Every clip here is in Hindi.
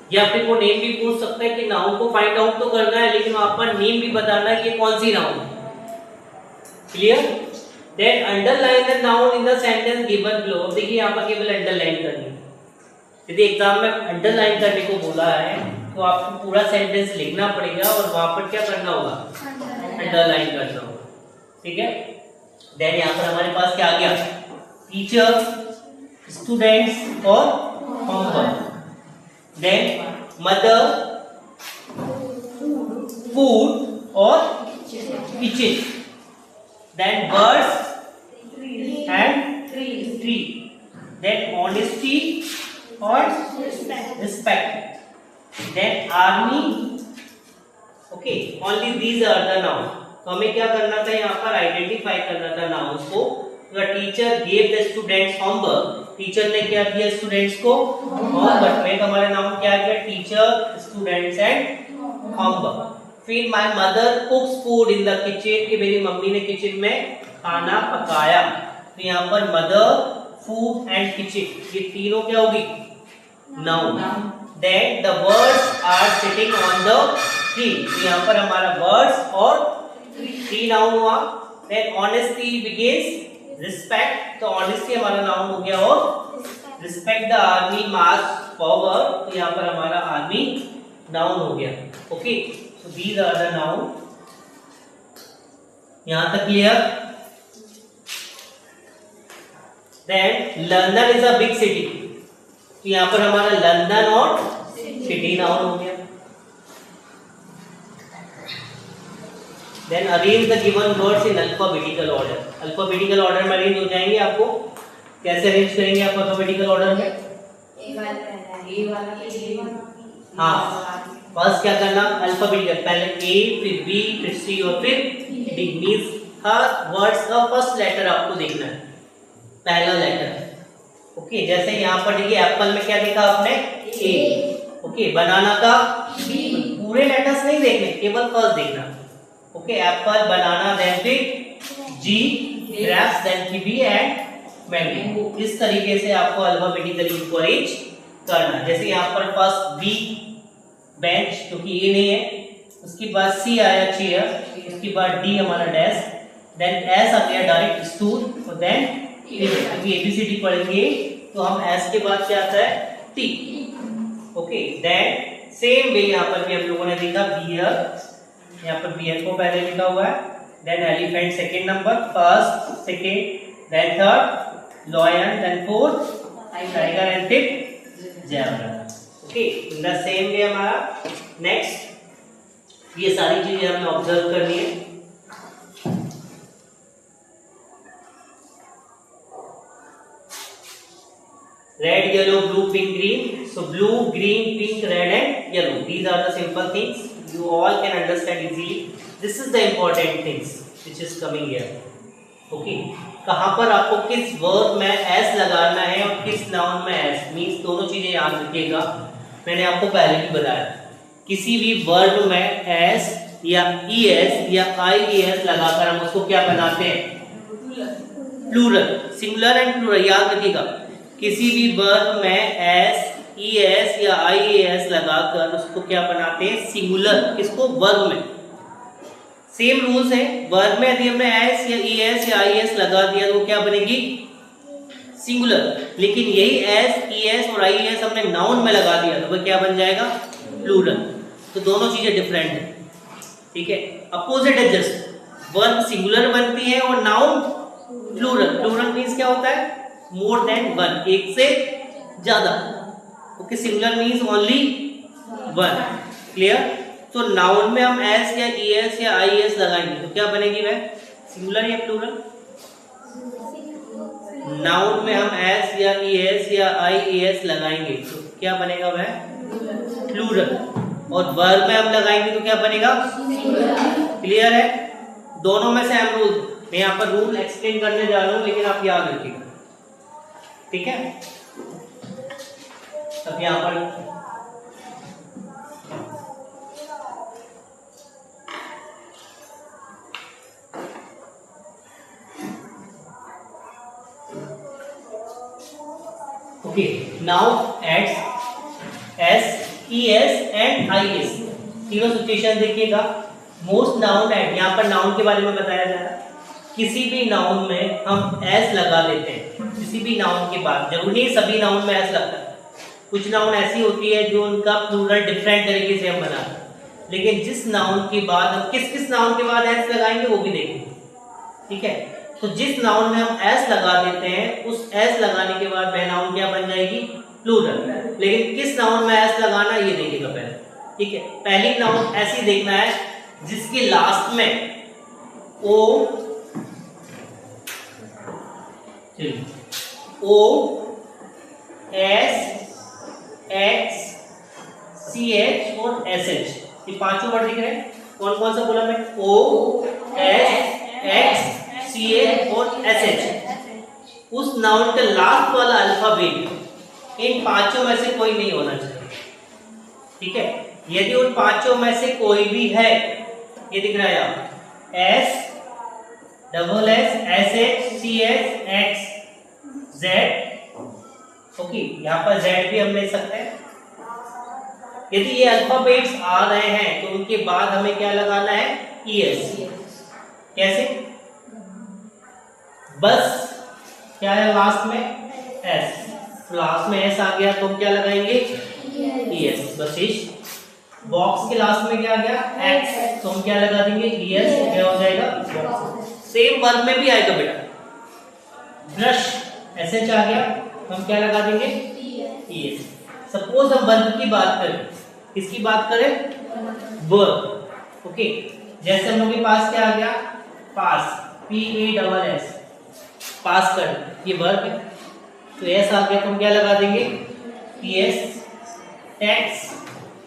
या फिर वो नेम भी पूछ सकता है कि नाउन को फाइंड आउट तो करना है, लेकिन वहां पर नेम भी बताना है कि कौन सी नाउन है। Clear? Then underline the noun in the sentence given below. अब देखिए यहाँ पर केवल अंडरलाइन करनी है। यदि एग्जाम में अंडरलाइन करने को बोला है तो आपको पूरा सेंटेंस लिखना पड़ेगा और वहां पर क्या करना होगा, अंडरलाइन करना होगा। ठीक है? देन यहाँ पर हमारे पास क्या आ गया, टीचर, स्टूडेंट्स और होमवर्क। देन मदर, फूड और kitchen. Then birds and tree. Then honesty और respect. Then army. Okay, only these are the noun. तो हमें क्या करना था, यहाँ पर आइडेंटिफाई करना था नाउन्स को। The teacher gave the students homework. Teacher ने क्या दिया स्टूडेंट्स को, होमवर्क। में हमारा नाउन क्या है, टीचर, स्टूडेंट्स एंड होमवर्क। फिर my mother कुक्स food in the kitchen, कि मेरी मम्मी ने किचन में खाना पकाया। तो यहाँ पर मदर, फूड एंड किचन, ये तीनों क्या होगी, noun. Then the birds are sitting on the tree. यहाँ पर हमारा बर्ड्स और ट्री नाउन हुआ। देन ऑनेस्टी बिगिंस रिस्पेक्ट, तो ऑनेस्टी हमारा नाउन हो गया। और respect the army march forward, तो यहाँ पर हमारा आर्मी नाउन हो गया। Okay, so these are the noun. यहां तक clear? Then London is a big city, तो यहाँ पर हमारा लंदन और सिटी नाउन हो गया। Then arrange the given words in alphabetical order. Alphabetical order में अरेंज हो जाएंगे। आपको कैसे अरेंज करेंगे आप अल्फाबेटिकल ऑर्डर में? हाँ, फर्स्ट क्या करना, अल्फाबेटिकल, पहले ए, फिर बी, फिर सी और फिर डी। मींस हर वर्ड्स का फर्स्ट लेटर आपको देखना है, पहला लेटर। ओके, जैसे यहाँ पर देखिए एप्पल में क्या देखा आपने, ए। ओके, बनाना का बी। पूरे लेटर्स नहीं देखने, केवल फर्स्ट देखना। ओके, एप्पल, बनाना, देन फिर G, grapes, then kiwi and mango. इस तरीके से आपको अल्फाबेटिकली इनको अरेंज करना। जैसे यहाँ पर फर्स्ट बी, बेंच, क्योंकि ए नहीं है। उसके बाद सी आया चेयर, उसके बाद डी हमारा डेस्क, देन एस आ गया डायरेक्ट स्टूल, और देन क्योंकि एबीसीडी पढ़ेंगे तो हम एस के बाद क्या आता है, T. Okay, then same way यहाँ पर भी हम लोगों ने देखा बियर, यहाँ पर बियर को पहले लिखा हुआ है। Then elephant second number, first, second, then third lion, then fourth tiger and fifth zebra. Okay, in the same way हमारा नेक्स्ट ये सारी चीजें हमें ऑब्जर्व करनी है। Red, yellow, blue, pink, green. So blue, green, pink, red and yellow, these are the simple things you all can understand easily. This is the important things which is coming here. Okay, कहां पर आपको किस वर्ब में एस लगाना है और किस नाउन में एस, मींस दोनों चीजें याद रखिएगा। मैंने आपको पहले भी बताया, किसी भी वर्ब में एस या ईएस या आईईएस लगाकर हम उसको क्या बनाते हैं, प्लूरल। सिंगुलर एंड प्लूरल याद रखिएगा। किसी भी वर्ब में एस, ईएस या आईईएस लगाकर उसको क्या बनाते हैं, सिंगुलर। किसको, वर्ब में। सेम रूल्स है, वर्ब में यदि हमने एस या ईएस या आईएस लगा दिया तो क्या बनेगी, सिंगुलर। लेकिन यही एस, ईएस और आईएस हमने नाउन में लगा दिया तो वह क्या बन जाएगा, प्लूरल। तो दोनों चीजें डिफरेंट है। ठीक है, अपोजिट है जस्ट। वर्ब सिंगुलर बनती है और नाउन प्लूरल। प्लूरल मींस क्या होता है, मोर देन वन, एक से ज्यादा। Okay, singular means only one. Clear? तो नाउन में हम एस या ईएस या आईएस लगाएंगे तो क्या बनेगी वह, सिंगुलर या प्लूरल? नाउन में हम एस या ईएस या आईएस लगाएंगे तो क्या बनेगा वह, प्लूरल। और वर्ब में हम लगाएंगे तो क्या बनेगा, क्लियर है? दोनों में सेम रूल। मैं यहाँ पर रूल एक्सप्लेन करने जा रहा हूँ, लेकिन आप याद रखिएगा। ठीक है, अब यहाँ पर okay, now adds S ES and IS, तीनों सिचुएशन देखिएगा। मोस्ट नाउन एंड, यहाँ पर नाउन के बारे में बताया जा रहा है। किसी भी नाउन में हम एस लगा देते हैं, किसी भी नाउन के बाद, जरूरी नहीं सभी नाउन में एस लगता है। कुछ नाउन ऐसी होती है जो उनका प्लूरल डिफरेंट तरीके से हम बनाते हैं, लेकिन जिस नाउन के बाद हम किस किस नाउन के बाद एस लगाएंगे वो भी देखेंगे, ठीक है। तो जिस नाउन में हम एस लगा देते हैं, उस एस लगाने के बाद वह नाउन क्या बन जाएगी, प्लूरल। लेकिन किस नाउन में एस लगाना ये देखिएगा पहले, ठीक है। पहली नाउन ऐसी देखना है जिसके लास्ट में O S X C H और एस एच, ये पांचों वर्ड दिख रहे हैं। कौन कौन सा बोला मैं, O S X C H और एस एच। उस नाउन का लास्ट वाला अल्फाबेट इन पांचों में से कोई नहीं होना चाहिए, ठीक है। यदि उन पांचों में से कोई भी है, ये दिख रहा है यहाँ S double S S H C H X Z, okay, यहाँ पर जेड भी हम ले सकते हैं। यदि ये अल्फाबेट्स आ रहे हैं तो उनके बाद हमें क्या लगाना है, ES। कैसे, बस क्या है लास्ट में S, लास्ट में S आ गया तो हम क्या लगाएंगे, ES। बस इस बॉक्स के लास्ट में क्या आ गया, X, तो हम क्या लगा देंगे, ES, क्या हो जाएगा बॉक्स। सेम वर्ब में भी आएगा बेटा, ब्रश SH आ गया तो हम क्या लगा देंगे, ES। सपोज हम वर्ब की बात करें, किसकी बात करें, वर्ब, ओके। जैसे हम लोग के पास क्या आ गया, पास, PASS, पास कर, ये वर्ब है, तो S आ गया तो हम क्या लगा देंगे, PS। टैक्स,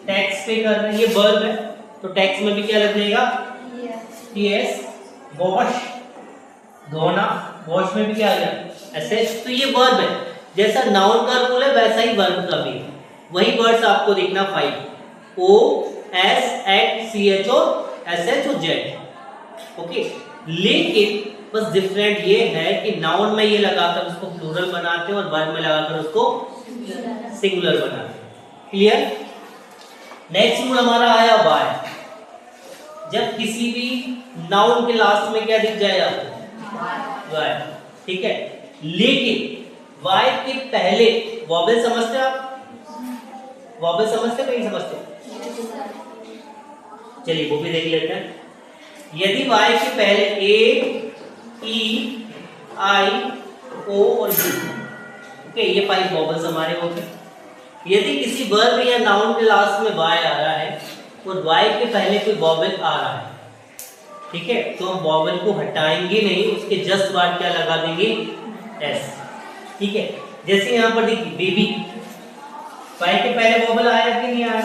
टैक्स पे कर रहे हैं, ये वर्ब है तो टैक्स में भी क्या लग जाएगा, PS। वॉश, धोना, वॉश में भी क्या आ गया, SH। तो ये वर्ब है, जैसा नाउन का रूल है वैसा ही वर्ब का भी है। वही वर्ड्स आपको देखना 5, O S X C H और SH और Z, ओके। लेकिन बस डिफरेंट ये है कि नाउन में ये लगाकर उसको प्लूरल बनाते हैं और वर्ब में लगाकर उसको सिंगुलर बनाते हैं। क्लियर। नेक्स्ट रूल हमारा आया वाई। जब किसी भी नाउन के लास्ट में क्या दिख जाएगा, वाई, ठीक है। लेकिन वाई के पहले वॉवेल समझते हैं आप, वॉवेल समझते नहीं समझते, चलिए वो भी देख लेते हैं। यदि वाई के पहले ए ई आई ओ और यू, ओके, ये 5 वॉवेल्स हमारे होते हैं। यदि किसी वर्ब या नाउन के लास्ट में वाई आ रहा है और वाई के पहले कोई वॉवेल आ रहा है, ठीक है, तो हम वॉवेल को हटाएंगे नहीं, उसके जस्ट बाद क्या लगा देंगे, एस, ठीक है। जैसे यहाँ पर देखिए बेबी, वाई के पहले वॉवेल आया कि नहीं आया,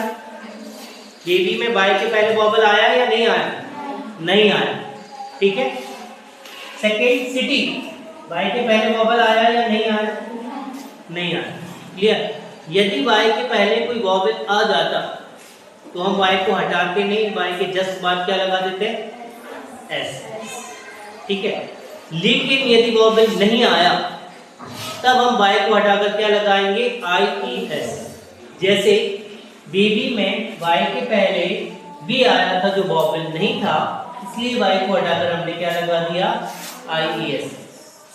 बेबी में वाई के पहले वॉवेल आया या नहीं आया, नहीं आया, ठीक है। सेकेंड सिटी, वाई के पहले वॉवेल आया या नहीं आया, नहीं आया, क्लियर। यदि वाई के पहले कोई वॉवेल आ जाता तो हम वाई को हटाते नहीं, वाई के जस्ट बाद क्या लगा देते, एस, ठीक है। लेकिन यदि वॉवेल नहीं आया तब हम वाई को हटाकर क्या लगाएंगे, IES। जैसे बेबी में वाई के पहले भी आया था जो वॉवेल नहीं था, इसलिए वाई को हटाकर हमने क्या लगा दिया, IES।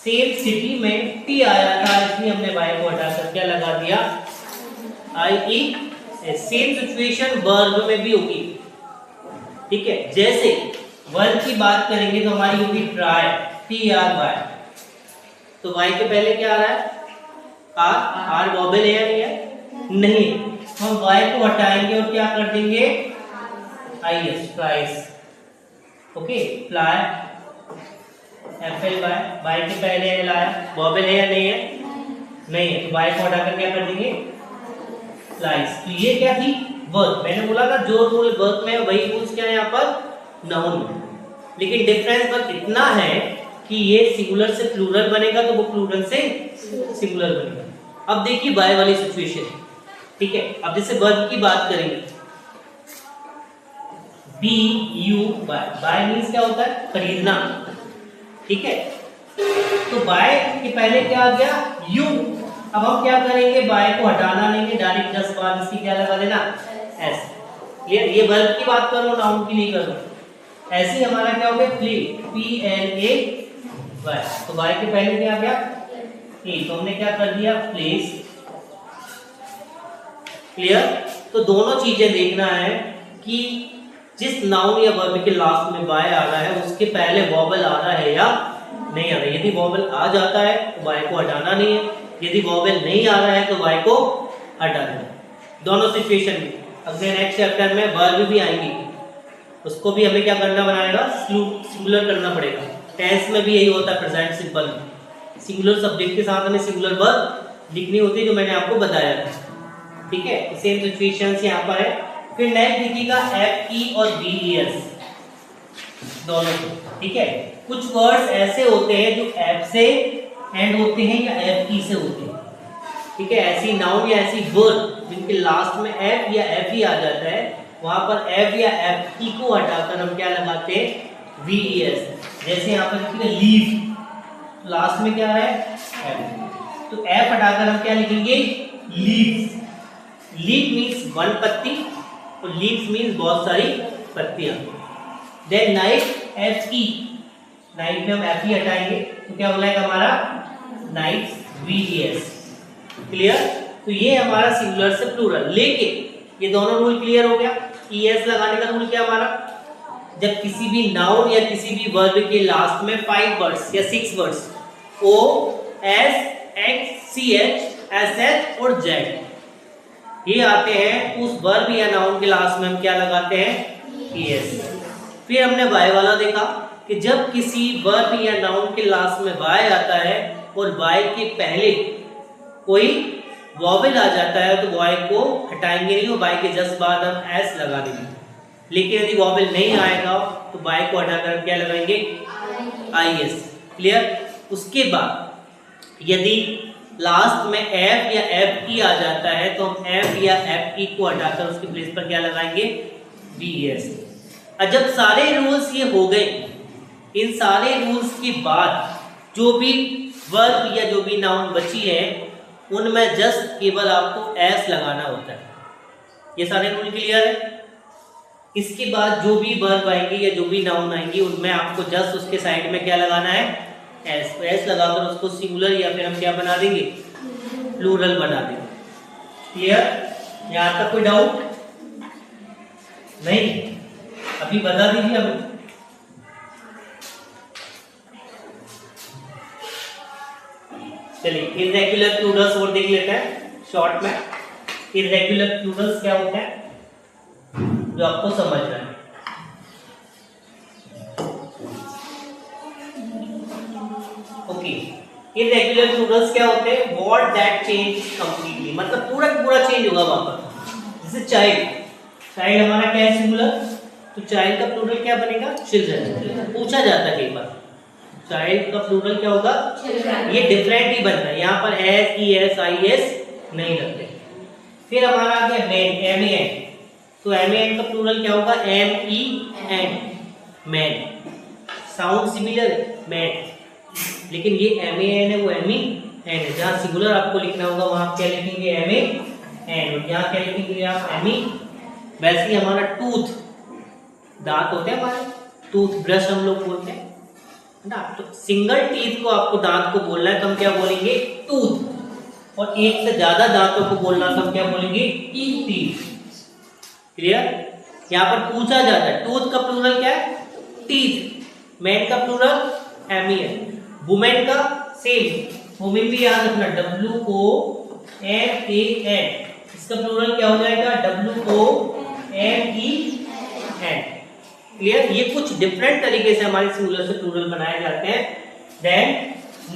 सेम सिटी में टी आया था, इसलिए हमने वाई को हटाकर क्या लगा दिया, IES। सेम सिचुएशन वर्ब में भी होगी, ठीक है। जैसे वर्ब की बात करेंगे तो हमारी होगी ट्राई, TRY, तो वाई के पहले क्या आ रहा है, आर वॉवेल है या नहीं है, नहीं, हम वाई को हटाएंगे और क्या कर देंगे, IS, tries, okay. Fly, FLY, Y के पहले एल आया, वॉवेल है या नहीं है, नहीं है, तो वाई को हटाकर क्या कर देंगे, फ्लाइज। तो ये क्या थी, वर्ब। मैंने बोला था जो रूल वर्ब में वही रूल्स क्या है यहाँ पर नाउन में, लेकिन डिफरेंस बस इतना है कि ये सिंगुलर से प्लूरल बनेगा तो वो प्लूरल से सिंगुलर बनेगा। अब देखिए बाय वाली सिचुएशन, ठीक है। अब जैसे वर्ब की बात करेंगे, BUY, बाय मींस क्या होता है, खरीदना, ठीक है। तो बाय के पहले क्या आ गया, यू। अब हम क्या करेंगे, बाय को हटाना नहीं है, डायरेक्ट जस्ट बाद इसकी क्या लगा देना, एस। क्लियर? ये वर्ब की बात करो, नाउन की नहीं करो। ऐसे ही हमारा क्या हो गया प्ले, PLAY। तो वाई के पहले क्या आ गया ए, तो हमने क्या कर दिया प्लेस। क्लियर? तो दोनों चीजें देखना है कि जिस नाउन या वर्ब के लास्ट में वाई आ रहा है उसके पहले वॉवल आ रहा है या नहीं आ रहा है। यदि वॉवल आ जाता है तो वाई को हटाना नहीं है, यदि वॉवल नहीं आ रहा है तो वाई को हटाना है। दोनों सिचुएशन में। अगले नेक्स्ट चैप्टर में वर्ब भी आएंगी, उसको भी हमें क्या करना बनाएगा सिंगुलर करना पड़ेगा। टेंस में भी यही होता है, प्रेजेंट सिंपल में सिंगुलर सब्जेक्ट के साथ हमें सिंगुलर वर्ब लिखनी होती है, जो मैंने आपको बताया था। ठीक है, सेम सिचुएशंस यहाँ पर है। फिर नेक्स्ट देखिएगा FE और VES दोनों। ठीक है, कुछ वर्ड्स ऐसे होते हैं जो F से एंड होते हैं या FE से होते हैं। ठीक है, ऐसी नाउन या ऐसी वर्ड जिनके लास्ट में F या FE आ जाता है, वहां पर F या FE को हटाकर हम क्या लगाते हैं VES। जैसे यहाँ पर देखिए लीव, लास्ट में क्या है F, तो F हटाकर हम क्या लिखेंगे लीव्स। लीफ मीन्स वन पत्ती और लीव्स मीन्स बहुत सारी पत्तियां। देन नाइफ, FE, नाइफ में हम FE हटाएंगे तो क्या बोला है हमारा नाइफ VES। क्लियर? तो ये हमारा सिंगुलर से प्लूरल। लेकिन ये दोनों रूल क्लियर हो गया। ES लगाने का रूल क्या हमारा, जब किसी भी नाउन या किसी भी वर्ब के लास्ट में 5 वर्ड्स या 6 words O, S, X, CH, SS और Z ये आते हैं, उस वर्ब या नाउन के लास्ट में हम क्या लगाते हैं ES। फिर हमने Y वाला देखा कि जब किसी वर्ब या नाउन के लास्ट में Y आता है और Y के पहले कोई वॉवेल आ जाता है तो Y को हटाएंगे नहीं और Y के जस्ट बाद हम S लगा देंगे। लेकिन यदि वॉवेल नहीं आएगा तो Y को हटाकर हम क्या लगाएंगे IS। क्लियर? उसके बाद यदि लास्ट में F या FE आ जाता है तो हम F या FE को हटाकर उसकी प्लेस पर क्या लगाएंगे VES। और जब सारे रूल्स ये हो गए, इन सारे रूल्स के बाद जो भी वर्ब या जो भी नाउन बची है उनमें जस्ट केवल आपको S लगाना होता है। ये सारे रूल क्लियर है? इसके बाद जो भी वर्ब आएंगे या जो भी नाउन आएंगे उनमें आपको जस्ट उसके साइड में क्या लगाना है S। तो S लगाकर उसको सिंगुलर या फिर हम क्या बना देंगे प्लूरल बना देंगे। क्लियर? यहाँ तक कोई डाउट नहीं? अभी बता दीजिए हमें। चलिए इर्रेगुलर प्लूरल्स और देख लेते हैं शॉर्ट में। इर्रेगुलर प्लूरल्स क्या होते हैं जो आपको समझना है। ओके, इर्रेगुलर प्लूरल्स क्या होते हैं, व्हाट दैट चेंज कंप्लीटली, मतलब पूरा चेंज होगा वहां पर। जैसे चाइल्ड, चाइल्ड हमारा क्या है सिंगुलर, तो चाइल्ड का प्लूरल क्या बनेगा चिल्ड्रन। पूछा जाता है कई बार चाइल्ड का प्लूरल क्या होगा, ये डिफरेंट ही बनता है, यहाँ पर S E S I S नहीं लगते। फिर हमारा आ गया मैन, MAN, तो MAN का प्लूरल क्या होगा MEN, man. Sound similar man, लेकिन ये MAN है वो MEN है। जहाँ सिंगुलर आपको लिखना होगा वहां आप क्या लिखेंगे MAN, और यहाँ क्या लिखेंगे आप ME। वैसे ही हमारा टूथ, दांत होते हैं हमारे, टूथ ब्रश हम लोग बोलते हैं ना, तो सिंगल टीथ को आपको दांत को बोलना है तो हम क्या बोलेंगे टूथ, और एक से ज्यादा दांतों को बोलना तो हम क्या बोलेंगे टीथ। क्लियर? यहाँ पर पूछा जाता है टूथ का प्लूरल क्या है टीथ, मैन का प्लूरल MEN, वुमेन का सेम, वुमेन भी याद रखना WOMAN, इसका प्लूरल क्या हो जाएगा WOMEN। क्लियर? ये कुछ डिफरेंट तरीके से हमारे सिंगुलर से प्लूरल बनाए जाते हैं। देन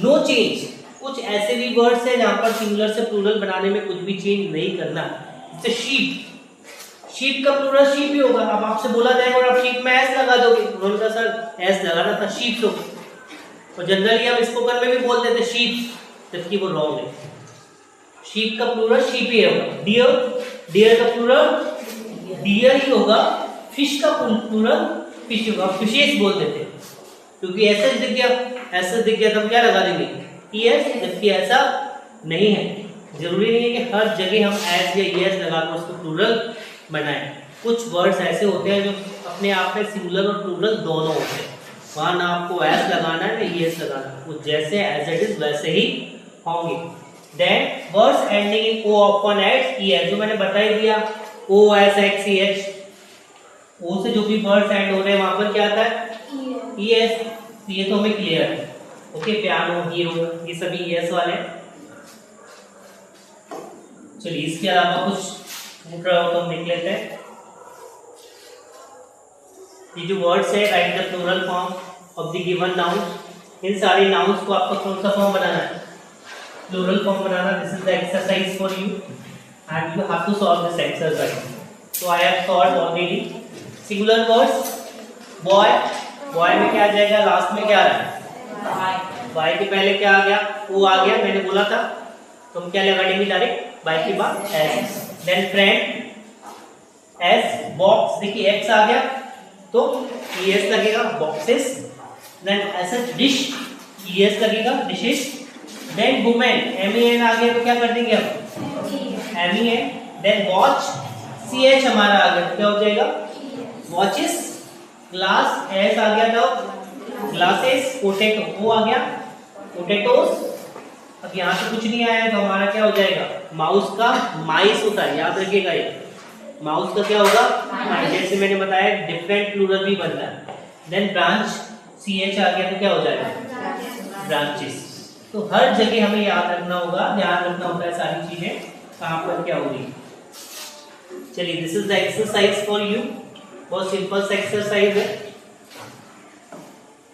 नो चेंज, कुछ ऐसे भी वर्ड्स हैं जहां पर सिंगुलर से प्लूरल बनाने में कुछ भी चेंज नहीं करना। जैसे शीप, शीप का प्लूरल शीप ही होगा। अब आपसे बोला जाएगा और आप शीप में एस लगा दोगे, उन्होंने कहा सर एस लगाना था शीप हो, और जनरली हम इसको कर में भी बोल देते शीप, जबकि वो रॉन्ग है। शीप का प्लूरल शीप ही होगा। डियर, डियर का प्लूरल डियर ही होगा। फिश का प्लूरल फिश होगा, फिशेस बोल देते हैं, क्योंकि ऐसा दिख गया तो हम क्या लगा देंगे ES, जबकि ऐसा नहीं है। जरूरी नहीं है कि हर जगह हम एस या ES लगाकर उसको प्लूरल बनाए। कुछ वर्ड्स ऐसे होते हैं जो अपने आप में सिंगुलर और प्लूरल दोनों होते हैं, वहाँ ना आपको एस लगाना है ना ईएस लगाना है, वो जैसे एज इट इज वैसे ही होंगे। Then words ending in O open at E S, जो मैंने बता ही दिया, O S X E H, O से जो भी वर्ड्स एंड हो रहे हैं वहां पर क्या आता है ई एस, ये तो हमें क्लियर है। ओके, पियानो, हीरो, ये सभी ई एस वाले। चलिए इसके अलावा कुछ पूछ रहा हो तो हम देख लेते हैं। ये जो वर्ड्स है, write the plural form of the given noun, इन सारे नाउन्स को आपको कौन सा फॉर्म बनाना है, प्लूरल फॉर्म बनाना। This is the exercise for you and you have to solve this exercise. So I have solved already. Singular words, boy, boy में क्या आ जाएगा, लास्ट में क्या आ रहा है, बाय के पहले क्या आ गया, ओ आ गया, मैंने बोला था। तो हम क्या लगा देंगे डायरेक्ट, बाय के बाद S. Then friend S, box, देखिए एक्स आ गया तो ईएस लगेगा, बॉक्सेस। देन ऐसा डिश, ईएस लगेगा, dishes. Then women, M E N आ गया तो क्या कर देंगे हम, M E N. Then watch, C H हमारा आ गया तो क्या हो जाएगा, वॉचेस। ग्लास, एस आ गया तो ग्लासेस। पोटैटो, ओ आ गया, पोटैटोस। अब यहाँ से कुछ नहीं आया तो हमारा क्या हो जाएगा, माउस का माइस होता है, याद रखिएगा ये, माउस का क्या होगा, जैसे मैंने बताया डिफरेंट प्लूरल भी बनता है। देन ब्रांच, सी एच आ गया तो क्या हो जाएगा, ब्रांचेस। तो हर जगह हमें याद रखना होगा, ध्यान रखना होता है सारी चीजें कहाँ पर क्या होगी। चलिए this is the exercise for you, बहुत सिंपल सा एक्सरसाइज है।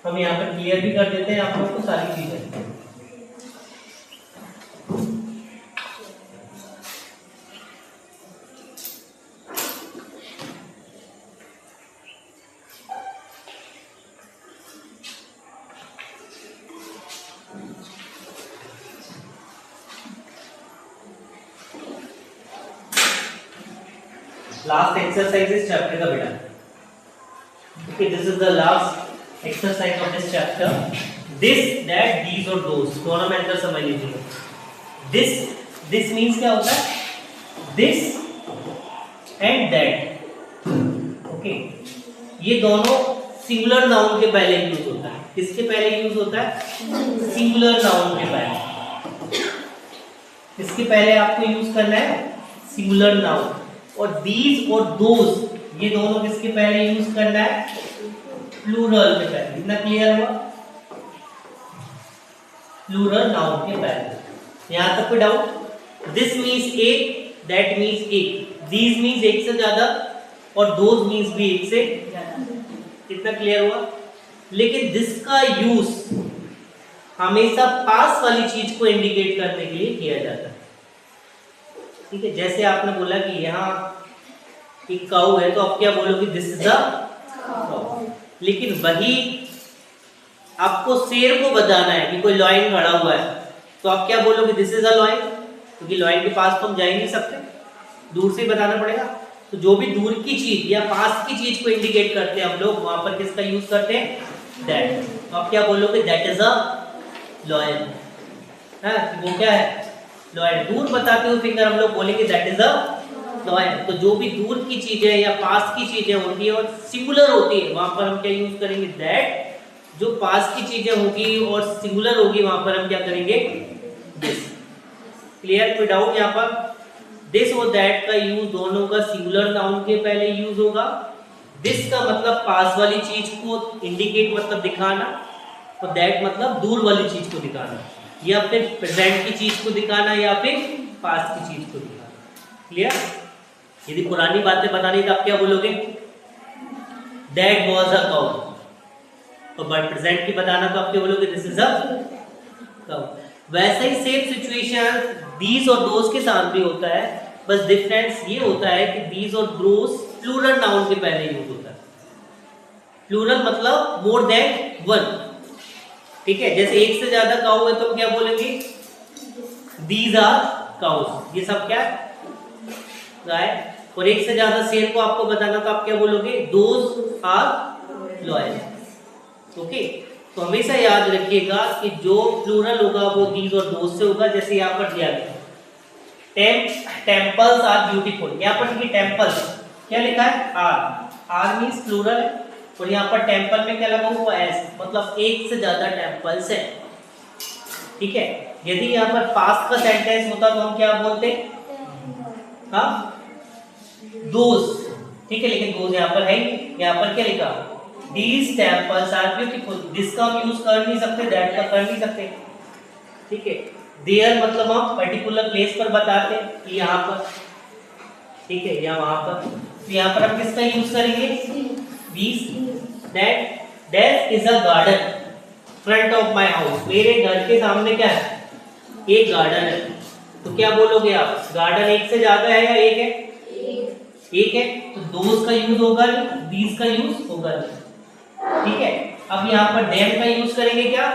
हम यहाँ पर क्लियर भी कर देते हैं आप लोगों को सारी चीजें। लास्ट एक्सरसाइज इस चैप्टर का बेटा। Okay, this is the last exercise of this chapter. This, that, these और those दोनों में अंतर समझ लीजिए। This means क्या होता है, this and that। Okay, ये दोनों सिंगुलर नाउन के पहले यूज होता है। किसके पहले यूज होता है, सिंगुलर नाउन के पहले। किसके पहले आपको यूज करना है, सिंगुलर नाउन। और these और those ये दोनों किसके पहले यूज करना है, प्लूरल के पहले। इतना क्लियर हुआ, प्लूरल नाउन के पहले। यहां तक कोई डाउट। दिस मीन्स एक, दैट मीन्स एक, दीज मीन्स एक से ज्यादा, और दोज मीन्स भी एक से ज्यादा। इतना क्लियर हुआ। लेकिन दिस का यूज हमेशा पास वाली चीज को इंडिकेट करने के लिए किया जाता है। ठीक है, जैसे आपने बोला कि यहाँ एक काऊ है तो आप क्या बोलोगे, दिस इज द काऊ। लेकिन वही आपको शेर को बताना है कि कोई लॉयन खड़ा हुआ है तो आप क्या बोलोगे, दिस इज अ लॉयन, क्योंकि लॉयन के पास तो हम जा ही नहीं सकते, दूर से ही बताना पड़ेगा। तो जो भी दूर की चीज या पास की चीज को इंडिकेट करते हैं हम लोग, वहां पर किसका यूज करते हैं, दैट। तो आप क्या बोलोगे, दैट इज अ लॉयन। वो क्या है, लॉयन। दूर बताते हुए फिंगर हम लोग बोलेंगे दैट इज अ लॉयन। तो जो भी दूर की चीजें या पास की चीजें होती है और सिंगुलर होती है, वहां पर हम क्या यूज करेंगे, दैट। जो पास की चीजें होगी और सिंगुलर होगी, वहां पर हम क्या करेंगे, दिस। क्लियर, कोई डाउट यहाँ पर। दिस और दैट का यूज दोनों का सिंगुलर नाउन के पहले यूज होगा। दिस का मतलब पास वाली चीज को इंडिकेट मतलब दिखाना, और दैट मतलब दूर वाली चीज को दिखाना, या फिर प्रेजेंट की चीज को दिखाना, या फिर पास्ट की चीज को दिखाना। क्लियर। यदि पुरानी बातें बतानी तो आप क्या बोलोगे, दैट वाज अ काउ। और बट प्रेजेंट की बताना तो आप क्या बोलोगे, दिस इज अ काउ। वैसे ही सेम सिचुएशन दीज और दोस के साथ भी होता है, बस डिफरेंस ये होता है कि दीज और दोस प्लूरल नाउन के पहले यूज होता है। प्लूरल मतलब मोर देन वन। ठीक है, जैसे एक से ज्यादा काऊ है तो हम क्या बोलेंगे, दीज आर काउस। ये सब क्या गाय। और एक से ज्यादा शेर को आपको बताना तो आप क्या बोलोगे, दोज आर लॉयल। ओके, तो हमेशा याद रखिएगा कि जो प्लूरल होगा वो दीज और दोज से होगा। जैसे यहाँ पर दिया गया टेम्पल्स आर ब्यूटीफुल, यहाँ पर देखिए टेम्पल्स, क्या लिखा है आर, आर मीन्स प्लूरल है, और यहाँ पर टेम्पल में क्या लगा हुआ एस, मतलब एक से ज्यादा टेम्पल्स है। ठीक है, यदि यहाँ पर पास्ट का सेंटेंस होता तो हम क्या बोलते, हाँ दोज। ठीक है, लेकिन दोज यहाँ पर है, यहाँ पर क्या लिखा, these temples are beautiful. This का हम यूज कर नहीं सकते, दैट का कर नहीं सकते। ठीक है, देयर मतलब हम पर्टिकुलर प्लेस पर बताते हैं कि यहाँ पर, ठीक है, या वहां पर, तो यहाँ पर हम किसका यूज करेंगे, these. That is a garden front of my house, मेरे घर के सामने क्या है, एक गार्डन है। तो क्या बोलोगे आप, गार्डन एक से ज्यादा है या एक है, एक है, तो दोज का यूज होगा, दीज का यूज होगा। ठीक है, अब यहाँ पर देम का यूज करेंगे क्या,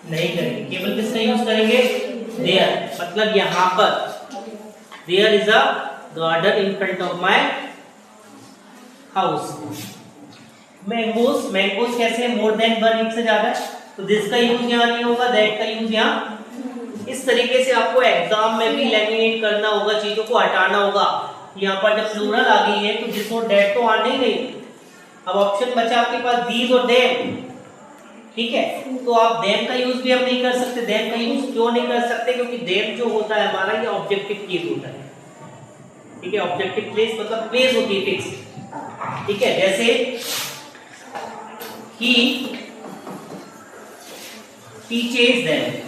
नहीं करेंगे, केवल किसका यूज करेंगे, देयर। मतलब यहाँ पर there is a garden in front of my house. Mangoes, mangoes कैसे है, मोर देन वन, एक से ज्यादा है, तो दिस का यूज यहाँ नहीं होगा, दैट का यूज यहाँ। इस तरीके से आपको एग्जाम में भी लैमिनेट करना होगा, चीजों को हटाना होगा। यहाँ पर जब प्लूरल आ गई है तो दिस और दैट तो आने ही नहीं। अब ऑप्शन बचा आपके पास दीज और देम। ठीक है, तो आप देम का यूज भी हम नहीं कर सकते। देम का यूज क्यों नहीं कर सकते, क्योंकि देम जो होता है हमारा ये ऑब्जेक्टिव केस होता है। ठीक है, ऑब्जेक्टिव प्लेस मतलब प्लेस होती है फिक्स। ठीक है, जैसे ही टीचेस देम,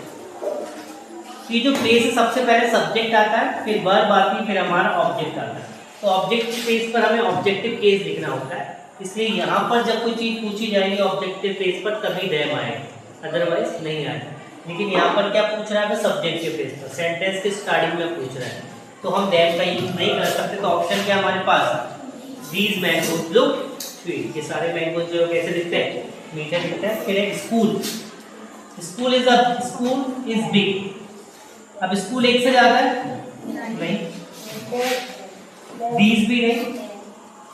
ये जो प्लेस है सबसे पहले सब्जेक्ट आता है, फिर वर्ब आती है, फिर हमारा ऑब्जेक्ट आता है। तो ऑब्जेक्टिव प्लेस पर हमें ऑब्जेक्टिव केस लिखना होता है, इसलिए यहाँ पर जब कोई चीज पूछी जाएगी ऑब्जेक्टिव प्लेस पर तभी देम आएगा, अदरवाइज नहीं आएगा। लेकिन यहाँ पर क्या पूछ रहा है, सब्जेक्टिव प्लेस पर, सेंटेंस के स्टार्टिंग में पूछ रहा है, तो हम देम का यूज नहीं कर सकते। तो ऑप्शन क्या हमारे पास, दीज मैंगोज लुक स्वीट, ये सारे मैंगोज जो कैसे दिखते हैं, मीठे दिखते हैं। फिर एक स्कूल, स्कूल इज बिग। अब स्कूल एक से ज्यादा है, नहीं, दीज भी नहीं।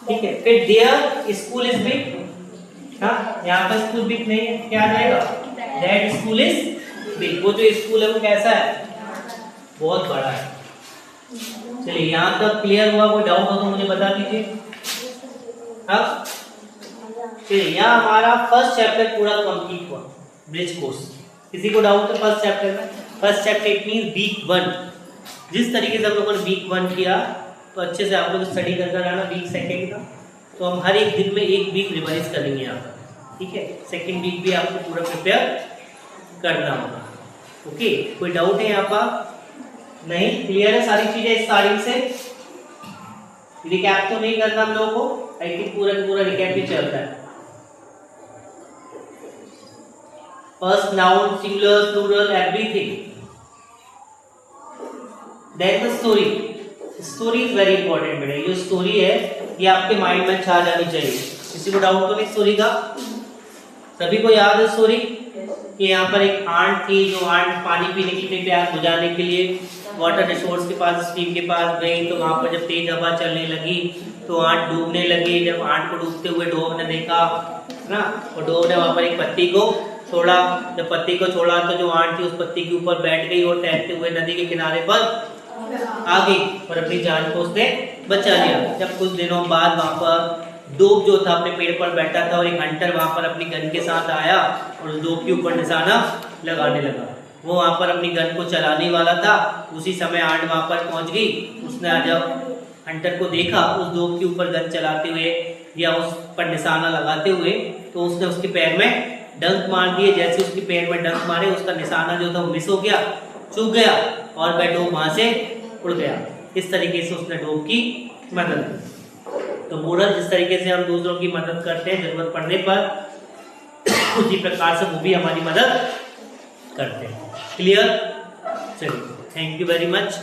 ठीक है, फिर देयर स्कूल इज बिग, हाँ यहाँ पर स्कूल बिग नहीं है, क्या आ जाएगा, दैट स्कूल इज बिग। वो जो स्कूल है वो कैसा है, बहुत बड़ा है। चलिए यहाँ तक क्लियर हुआ, कोई डाउट हो तो मुझे बता दीजिए। हाँ चलिए, यहाँ हमारा फर्स्ट चैप्टर पूरा कंप्लीट हुआ, ब्रिज कोर्स। किसी को डाउट है फर्स्ट चैप्टर में? First chapter it mean week 1। जिस तरीके से हम लोगों ने वीक 1 किया तो अच्छे से आप लोग स्टडी करते रहना वीक सेकेंड का। तो हम हर एक दिन में एक वीक रिवाइज करेंगे यहाँ पर। ठीक है, सेकेंड वीक भी आपको पूरा प्रिपेयर करना होगा। ओके, कोई डाउट है यहाँ पर? नहीं, क्लियर है सारी चीजें स्टार्टिंग से? रिकैप तो नहीं करना हम लोगों को, आई थिंक पूरा रिकैप ही चलता है। First noun, singular, plural, everything. Then the story. Story is very important बेटा। ये स्टोरी है, ये आपके माइंड में छा जानी चाहिए। किसी को डाउट तो नहीं स्टोरी का? सभी को याद है स्टोरी कि यहाँ पर एक आंट थी, जो आंट पानी पीने के लिए, प्यास बुझाने के लिए वाटर रिसोर्स के पास, स्ट्रीम के पास गई। तो वहाँ पर जब तेज हवा चलने लगी तो आंट डूबने लगी। जब आंट को डूबते हुए डॉग ने देखा ना, और डॉग ने वहाँ पर एक पत्ती को छोड़ा। जब पत्ती को छोड़ा तो जो आंट थी उस पत्ती के ऊपर बैठ गई और तैरते हुए नदी के किनारे पर आ गई और अपनी जान को उसने बचा लिया। जब कुछ दिनों बाद वहाँ पर डॉग जो था अपने पेड़ पर बैठा था और एक हंटर वहाँ पर अपनी गन के साथ आया और उस डॉग के ऊपर निशाना लगाने लगा। वो वहाँ पर अपनी गन को चलाने वाला था, उसी समय आंट वहाँ पर पहुँच गई। उसने जब हंटर को देखा उस डॉग के ऊपर गन चलाते हुए या उस पर निशाना लगाते हुए, तो उसने उसके पैर में डंक मार दिए। जैसे उसके पैर में डंक मारे, उसका निशाना जो था वो मिस हो गया, चूक गया और वह डॉग वहां से उड़ गया। इस तरीके से उसने डॉग की मदद की। तो मोरल, जिस तरीके से हम दूसरों की मदद करते हैं जरूरत पड़ने पर, उसी प्रकार से वो भी हमारी मदद करते हैं। क्लियर? चलिए, थैंक यू वेरी मच।